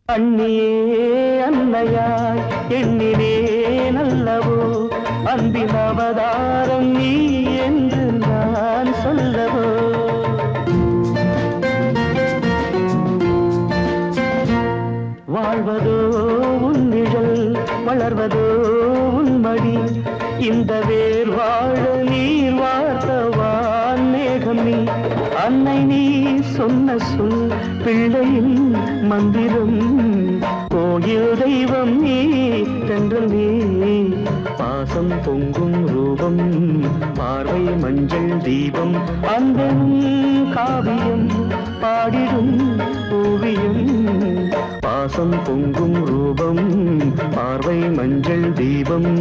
அண்ணியே அன்னையாய் எண்ணினே நல்லவோ அன்பின் அவதாரம் நீ என்று நான் சொல்லவோ வாழ்வதோ உன் நிழல் வளர்வதோ உன் மடி இந்த வேர் வாழ நீர் வார்த்தவான் மேகம் நீ அன்னை நீ சொன்ன சொல் பிள்ளையின் மந்திரம் கோயில் தெய்வம் நீ தென்றல் நீ பாசம் பொங்கும் ரூபம் பார்வை மஞ்சள் தீபம் அந்த காவியம் பாடிடும் ஓவியம் பாசம் பொங்கும் ரூபம் பார்வை மஞ்சள் தீபம்